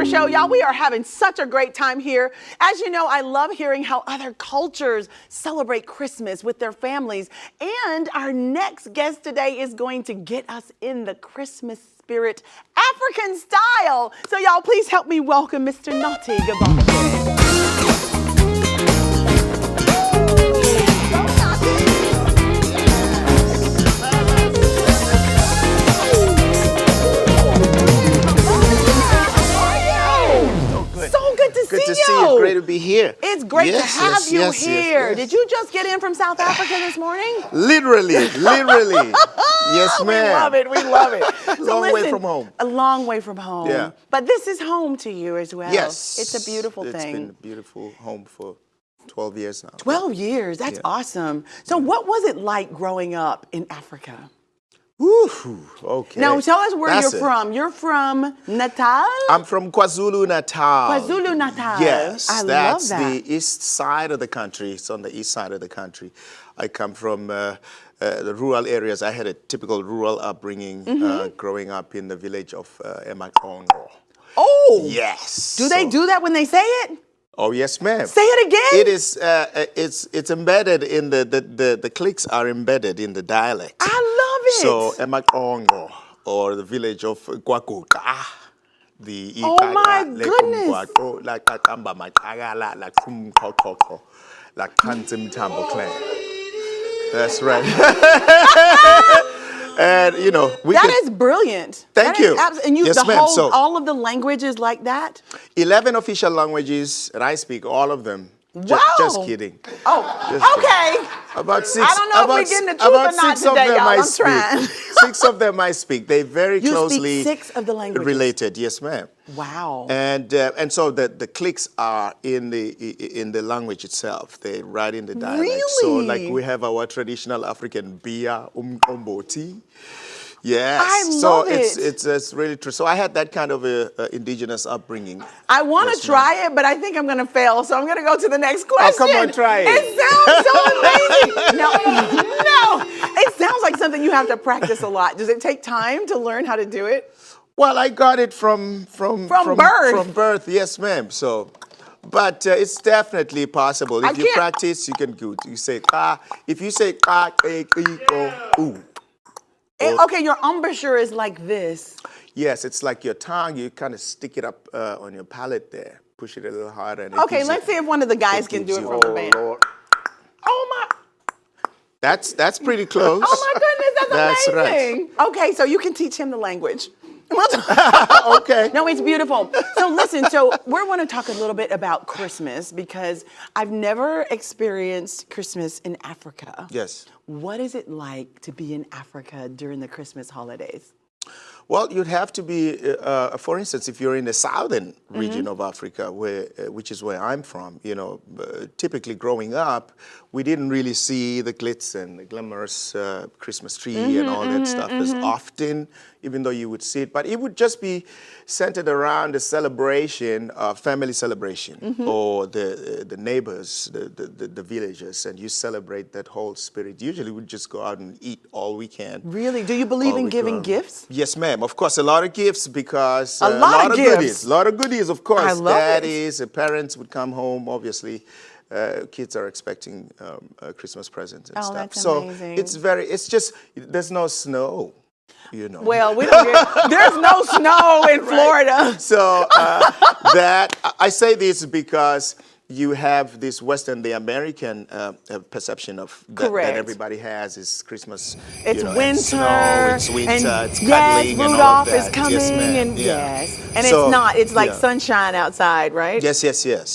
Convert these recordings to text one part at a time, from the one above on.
Show. Y'all, we are having such a great time here. As you know, I love hearing how other cultures celebrate Christmas with their families. And our next guest today is going to get us in the Christmas spirit, African style. So y'all, please help me welcome Mr. Nathi Gcabashe. Good to see you. Great to be here. It's great to have you here. Yes. Did you just get in from South Africa this morning? Literally. Yes, ma'am. We love it. Long way from home. A long way from home. Yeah. But this is home to you as well. Yes. It's a beautiful thing. It's been a beautiful home for 12 years now. 12 years. That's awesome. So what was it like growing up in Africa? Ooh, okay. Now tell us where you're from. You're from Natal? I'm from KwaZulu-Natal. KwaZulu-Natal. Yes, I that's love that. the east side of the country. It's on the east side of the country. I come from the rural areas. I had a typical rural upbringing growing up in the village of Emakongo. Oh! Yes. Do they do that when they say it? Oh, yes, ma'am. Say it again. It is. It's embedded in the clicks are embedded in the dialect. I love it. So Emakongo, or the village of Kwakuka, the oh my goodness. That's right. And you know, that is brilliant. Thank you. And you yes, the ma'am. whole So, all of the languages like that? 11 official languages, and I speak all of them. Wow. Just kidding. Oh, just okay. Kidding. About six. I don't know if we're getting the truth or not today, y'all. I'm trying. 6 of them I speak. They very closely speak 6 of the languages. Related. Yes, ma'am. Wow. And so the clicks are in the language itself. They write in the dialect. Really? So like we have our traditional African beer, tea. Yes. I love it. It's really true. So I had that kind of indigenous upbringing. I want to try it, but I think I'm going to fail. So I'm going to go to the next question. Oh, come on, try it. It sounds so amazing. No. It sounds like something you have to practice a lot. Does it take time to learn how to do it? Well, I got it from birth. From birth, yes, ma'am. So, but it's definitely possible. If you practice, you can go. You say ka. If you say ka, ooh. Okay, your embouchure is like this. Yes, it's like your tongue. You kind of stick it up on your palate there. Push it a little harder. And okay, let's see if one of the guys can do it from the band. Lord. Oh my! That's pretty close. Oh my goodness, that's amazing. Right. Okay, so you can teach him the language. Okay. No, it's beautiful. So listen, we want to talk a little bit about Christmas because I've never experienced Christmas in Africa. Yes. What is it like to be in Africa during the Christmas holidays? Well, you'd have to be, for instance, if you're in the southern region of Africa, which is where I'm from, you know, typically growing up, we didn't really see the glitz and the glamorous Christmas tree and all that stuff as often, even though you would see it. But it would just be centered around the celebration, family celebration, or the neighbors, the villagers, and you celebrate that whole spirit. Usually we'd just go out and eat all weekend. Really? Do you believe in giving gifts? Yes, ma'am. Of course, a lot of gifts because a lot of goodies. A lot of goodies, of course. I love Daddies, parents would come home, obviously. Kids are expecting Christmas presents and stuff. That's so amazing. it's just, there's no snow, you know. Well, there's no snow in Florida. So I say this because you have this the American perception of that everybody has is Christmas. It's winter. And snow, it's winter, it's cuddling yes, and all Rudolph of that. is coming, yes, ma'am. and yeah. and So, it's not. It's like sunshine outside, right? Yes. Yes.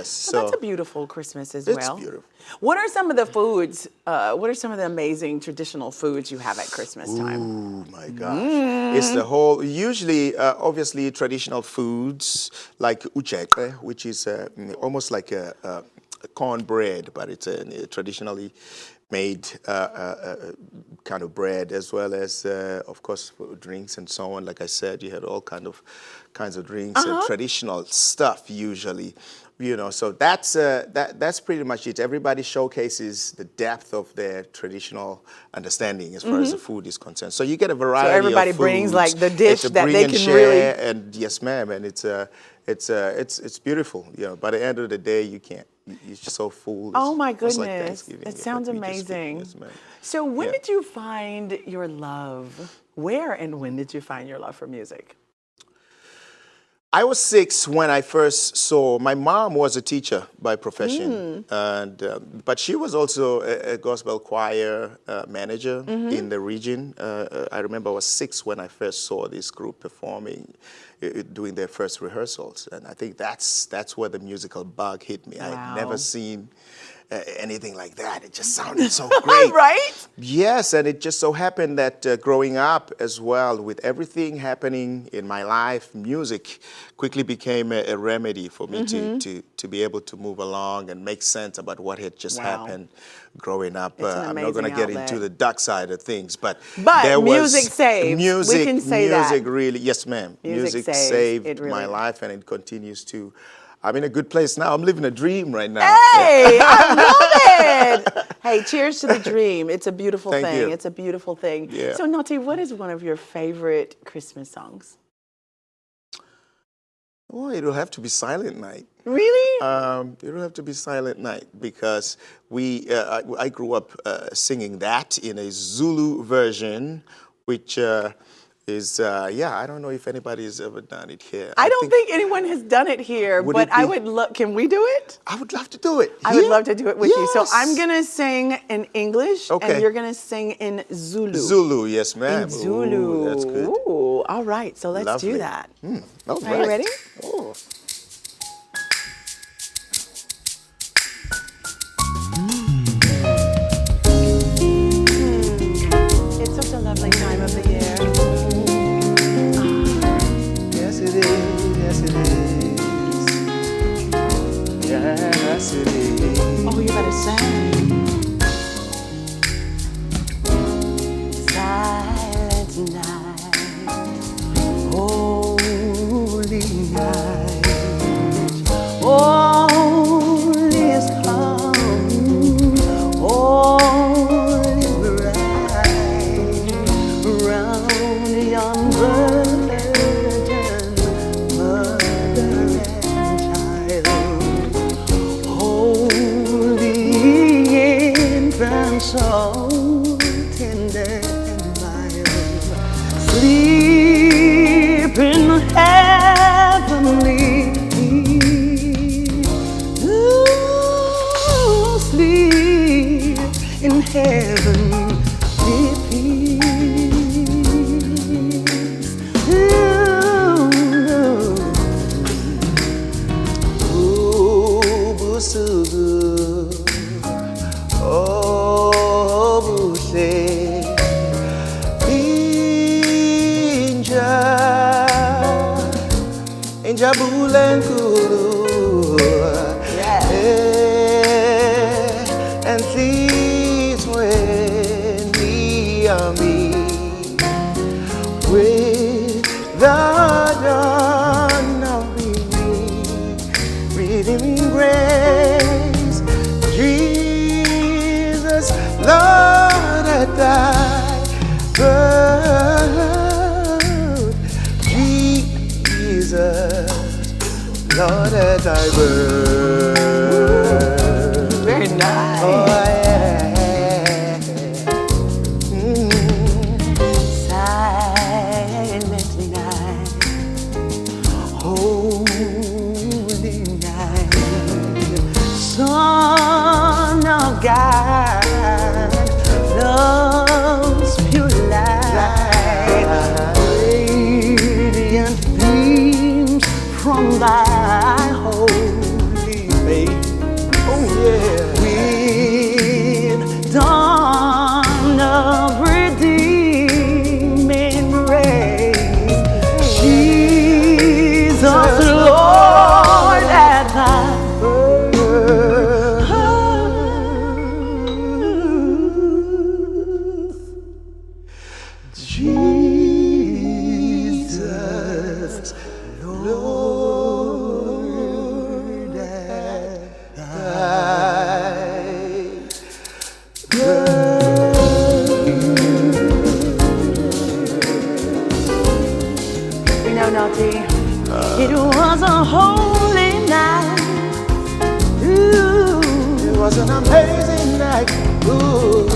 So that's a beautiful Christmas as well. It's beautiful. What are some of the foods? What are some of the amazing traditional foods you have at Christmas time? Oh my gosh! It's the whole. Usually, obviously, traditional foods like ucheke, which is almost like a cornbread, but it's traditionally made kind of bread, as well as, of course, drinks and so on. Like I said, you had all kinds of drinks and traditional stuff usually. So that's pretty much it. Everybody showcases the depth of their traditional understanding as far as the food is concerned. So you get a variety. So everybody of brings foods like the dish to that bring they and can share, really. and yes, ma'am. And it's beautiful. By the end of the day, you can't. You're just so full. Oh my It's like goodness, Thanksgiving. it sounds We just cook. amazing. Yes, ma'am. So when Yeah. did you find your love? Where and when did you find your love for music? I was 6 when I first saw. My mom was a teacher by profession, and but she was also a gospel choir manager in the region. I remember I was 6 when I first saw this group performing, doing their first rehearsals, and I think that's where the musical bug hit me. I had never Wow. seen anything like that. It just sounded so great. Right? Yes, and it just so happened that growing up as well, with everything happening in my life, music quickly became a remedy for me to be able to move along and make sense about what had just Wow. happened growing up. It's an I'm not going to amazing get into outlet. the dark side of things, but But there was music saves. We can say that. music really, yes, ma'am. Music saves. saved It really my does. life, and it continues to. I'm in a good place now. I'm living a dream right now. Hey, I love it. Hey, cheers to the dream. It's a beautiful Thank thing. you. It's a beautiful thing. Yeah. So, Nathi, what is one of your favorite Christmas songs? Oh, it'll have to be Silent Night. Really? It'll have to be Silent Night, because I grew up singing that in a Zulu version, which is, I don't know if anybody has ever done it here. I don't think anyone has done it here, Would but it I be- would love, can we do it? I would love to do it. I would Here? love to do it with you. So Yes. I'm going to sing in English Okay. and you're going to sing in Zulu. Zulu, yes, ma'am. In Zulu. Ooh, that's good. Ooh, all right. So let's Lovely. do that. All Are you ready? Oh. It's such a lovely time of the year. Yes, it is. Yes, it is. Yes, it is. Oh, you better sing. Silent night, holy night, all is calm, all is bright around yon virgin mother and child. Holy infant, so tender and mild, sleep in heavenly peace. Ooh, sleep in heavenly peace. Ooh, busugu, oh buhle, injabule nkulu, and these when me with the dawn of redeeming grace, Jesus, Lord, at thy birth, Jesus, Lord, at thy birth. Very nice. Oh, yeah. Silent night, holy night, Son of God, love's pure light, radiant beams from thy home, It was a holy night. Ooh. It was an amazing night. Ooh.